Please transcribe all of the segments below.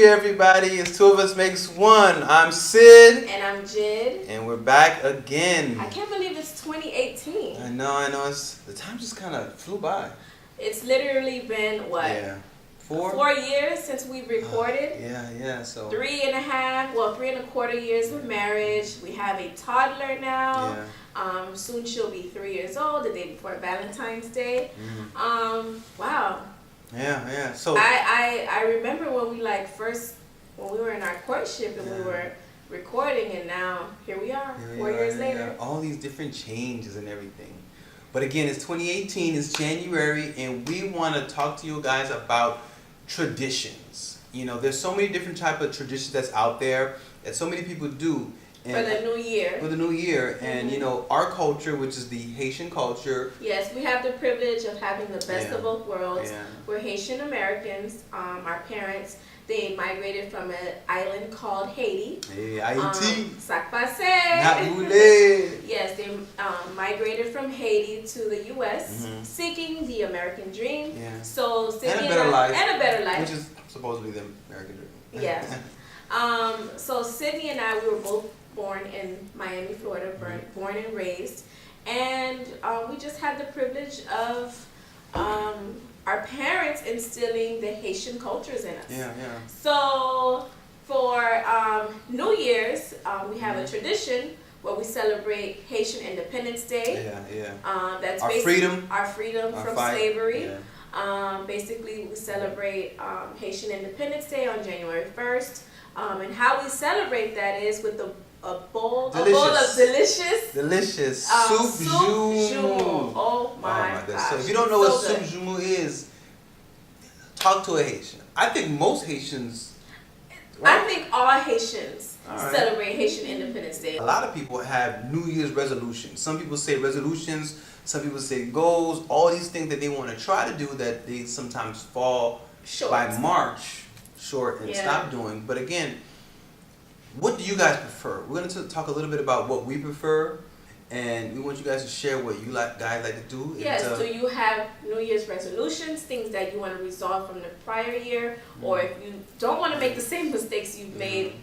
everybody. It's two of us makes one. I'm Sid. And I'm Jid. And we're back again. I can't believe it's 2018. I know. The time just kind of flew by. It's literally been, what? Yeah. 4 years since we recorded. Yeah. So 3.25 years of marriage. We have a toddler now. Yeah. Soon she'll be 3 years old, the day before Valentine's Day. Mm-hmm. Wow. Yeah. So I remember when we when we were in our courtship and we were recording, and now here we are, 4 years later. All these different changes and everything. But again, it's 2018, it's January, and we want to talk to you guys about traditions. You know, there's so many different type of traditions that's out there that so many people do. And for the new year. For the new year. And, you know, our culture, which is the Haitian culture. Yes, we have the privilege of having the best of both worlds. Yeah. We're Haitian Americans. Our parents, they migrated from an island called Haiti. Hey, Haiti. Sac passe. Not roulé. Yes, they migrated from Haiti to the U.S. Seeking the American dream. Yeah. So and a better life. And a better life. Which is supposedly the American dream. Yeah. So Sydney and I, we were both born in Miami, Florida, born and raised, and we just had the privilege of our parents instilling the Haitian cultures in us. Yeah. So for New Year's, we have a tradition where we celebrate Haitian Independence Day. Yeah. That's our freedom from fight. slavery. Yeah. Basically, we celebrate Haitian Independence Day on January 1st. And how we celebrate that is with a bowl of delicious soup jumeau. Oh my gosh. So if you don't know what soup jumeau is, talk to a Haitian. I think most Haitians. Right? I think all Haitians celebrate Haitian Independence Day. A lot of people have New Year's resolutions. Some people say resolutions. Some people say goals. All these things that they want to try to do that they sometimes fall short by March. Short and stop doing. But again, what do you guys prefer? We're going to talk a little bit about what we prefer, and we want you guys to share what you guys like to do. Yes, do you have New Year's resolutions, things that you want to resolve from the prior year, or if you don't want to make the same mistakes you've made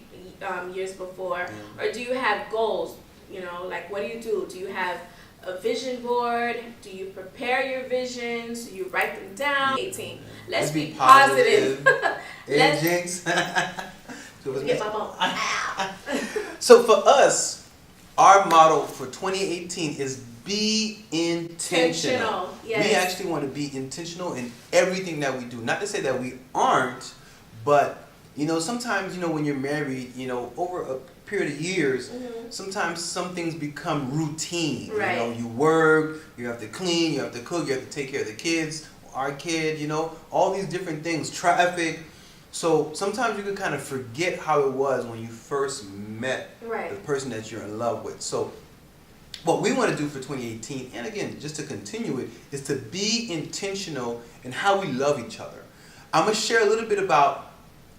years before, or do you have goals? You know, like what do you do? Do you have a vision board? Do you prepare your visions? Do you write them down? 18. Let's be positive. Let's jinx. Get my bone. So for us, our motto for 2018 is be intentional. Yes. We actually want to be intentional in everything that we do. Not to say that we aren't, but you know, sometimes, you know, when you're married, you know, over a period of years, sometimes some things become routine. Right. You know, you work, you have to clean, you have to cook, you have to take care of the kids, our kid, you know, all these different things, traffic. So sometimes you can kind of forget how it was when you first met the person that you're in love with. So what we want to do for 2018, and again, just to continue it, is to be intentional in how we love each other. I'm going to share a little bit about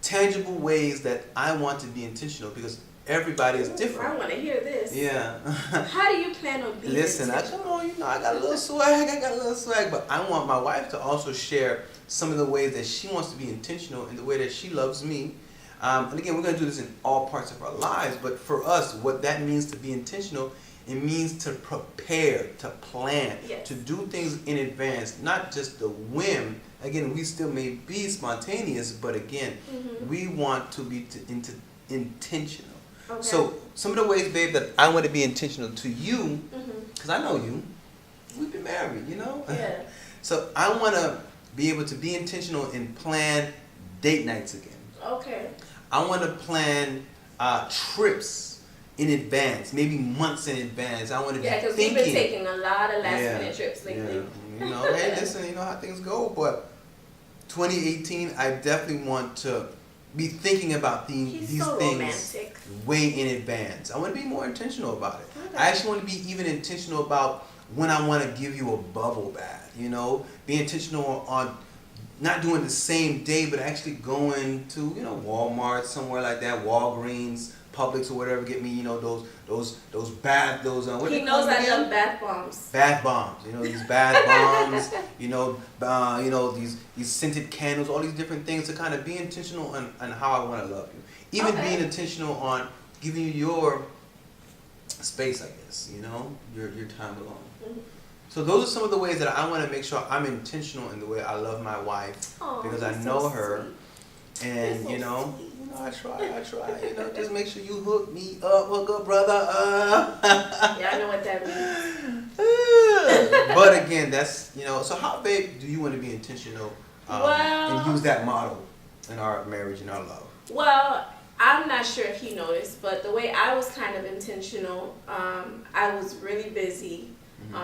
tangible ways that I want to be intentional, because everybody is different. I want to hear this. Yeah. How do you plan on being intentional? I got a little swag, but I want my wife to also share some of the ways that she wants to be intentional in the way that she loves me. And again, we're going to do this in all parts of our lives, but for us, what that means to be intentional, it means to prepare, to plan, to do things in advance, not just the whim. Again, we still may be spontaneous, but again, we want to be intentional. Okay. So some of the ways, babe, that I want to be intentional to you, because I know you, we've been married, you know? Yeah. So I want to be able to be intentional and plan date nights again. Okay. I want to plan trips in advance, maybe months in advance. I want to be thinking. Yeah, because we've been taking a lot of last minute trips lately. Yeah. You know, hey, listen, you know how things go, but 2018, I definitely want to be thinking about these things romantic. Way in advance. I want to be more intentional about it. Okay. I actually want to be even intentional about when I want to give you a bubble bath, you know, be intentional on not doing the same day, but actually going to, you know, Walmart, somewhere like that, Walgreens, Publix or whatever, get me, you know, those bath, what He they call knows them I again? love bath bombs. Bath bombs, you know, these bath bombs, you know, these scented candles, all these different things to kind of be intentional on how I want to love you. Even being intentional on giving you your space, I guess, you know, your time alone. Mm-hmm. So those are some of the ways that I want to make sure I'm intentional in the way I love my wife. Aww, because I know her, sweet. and So you know, sweet. I try, you know, just make sure you hook up, brother up. Yeah, I know what that means. But again, that's, you know, so how, babe, do you want to be intentional and use that model in our marriage and our love? Well, I'm not sure if he noticed, but the way I was kind of intentional, I was really busy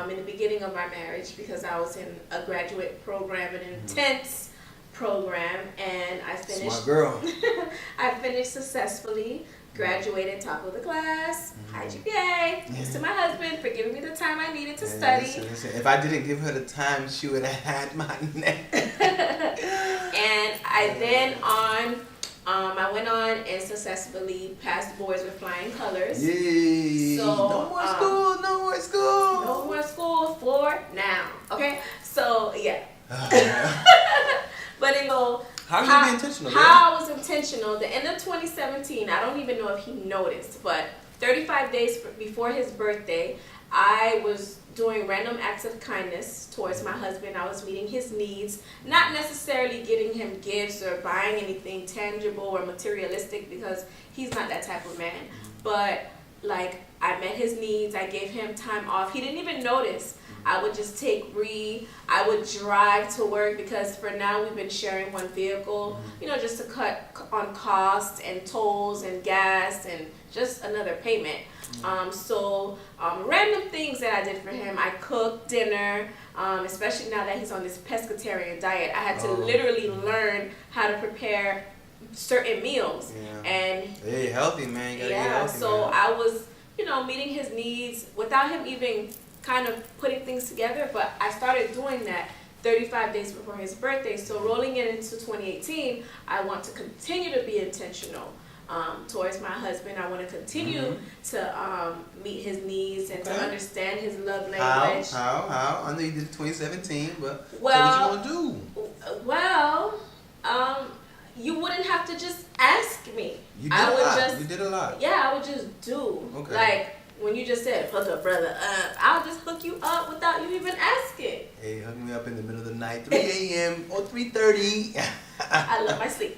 in the beginning of my marriage because I was in a graduate program, an intense program, and I finished. Smart girl. I finished successfully, graduated top of the class, high GPA. Thanks to my husband for giving me the time I needed to study. Listen. If I didn't give her the time, she would have had my neck. And I then I went on and successfully passed boards with flying colors. Yay! So, no more school. No more school for now. Okay? So, yeah. But how did you be intentional? How I was intentional, the end of 2017, I don't even know if he noticed, but 35 days before his birthday, I was doing random acts of kindness towards my husband. I was meeting his needs, not necessarily getting him gifts or buying anything tangible or materialistic because he's not that type of man. But like, I met his needs, I gave him time off. He didn't even notice. I would just I would drive to work because for now we've been sharing one vehicle, you know, just to cut on costs and tolls and gas and just another payment. Random things that I did for him. I cooked dinner, especially now that he's on this pescatarian diet. I had to literally learn how to prepare certain meals. Yeah. And hey, healthy, man. You gotta get healthy, so man. I was, you know, meeting his needs without him even kind of putting things together, but I started doing that 35 days before his birthday. So rolling it into 2018, I want to continue to be intentional towards my husband. I want to continue to meet his needs and to understand his love language. How? I know you did it 2017, but so what you want to do? Well, you wouldn't have to just ask me. You did a lot. Yeah, I would just do. Okay. Like, when you just said, hook up, brother, I'll just hook you up without you even asking. Hey, hook me up in the middle of the night, 3 a.m. or 3:30. I love my sleep.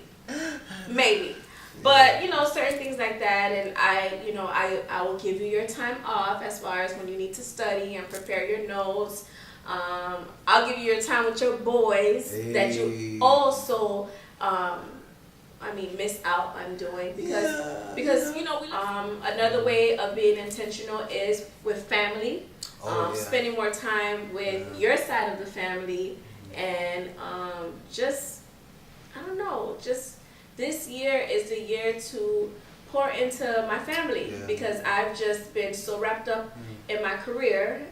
Maybe. But, you know, certain things like that, and I will give you your time off as far as when you need to study and prepare your notes. I'll give you your time with your boys that you also miss out on doing because you know, another way of being intentional is with family, spending more time with your side of the family, and just this year is the year to pour into my family because I've just been so wrapped up in my career,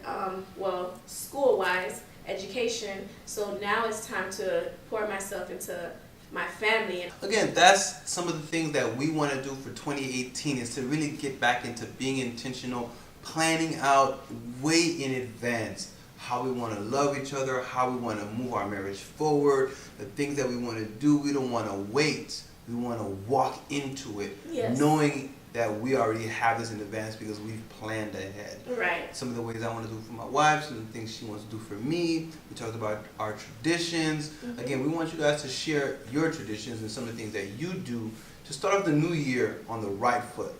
school-wise, education. So now it's time to pour myself into my family. Again, that's some of the things that we want to do for 2018 is to really get back into being intentional, planning out way in advance how we want to love each other, how we want to move our marriage forward, the things that we want to do. We don't want to wait. We want to walk into it knowing that we already have this in advance because we've planned ahead. Right. Some of the ways I want to do for my wife, some of the things she wants to do for me. We talked about our traditions. Again, we want you guys to share your traditions and some of the things that you do to start off the new year on the right foot.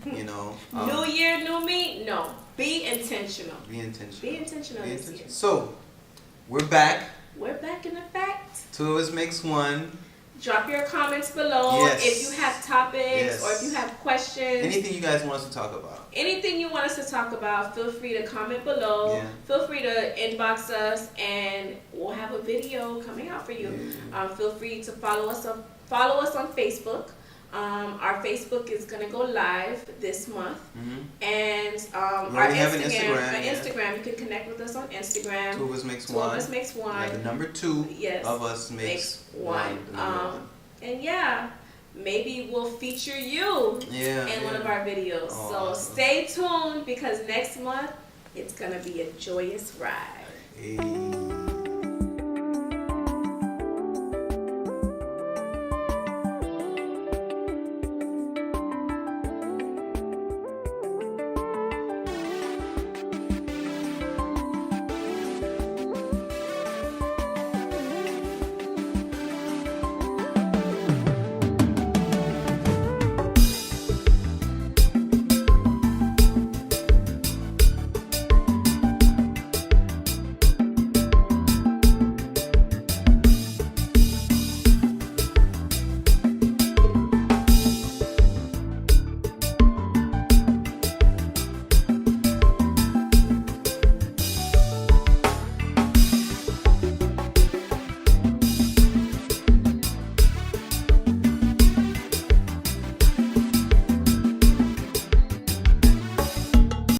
You know. New year, new me? No. Be intentional. Be intentional. Be intentional this year. So, we're back. We're back in effect. Two of us makes one. Drop your comments below if you have topics or if you have questions. Anything you guys want us to talk about. Anything you want us to talk about, feel free to comment below. Yeah. Feel free to inbox us and we'll have a video coming out for you. Feel free to follow us on Facebook. Our Facebook is going to go live this month. And our Instagram, you can connect with us on Instagram. Two of us makes one. Two of us makes one. Like the number two of us makes one. And yeah, maybe we'll feature you in one of our videos. Oh, so awesome. stay tuned because next month it's gonna be a joyous ride. Hey.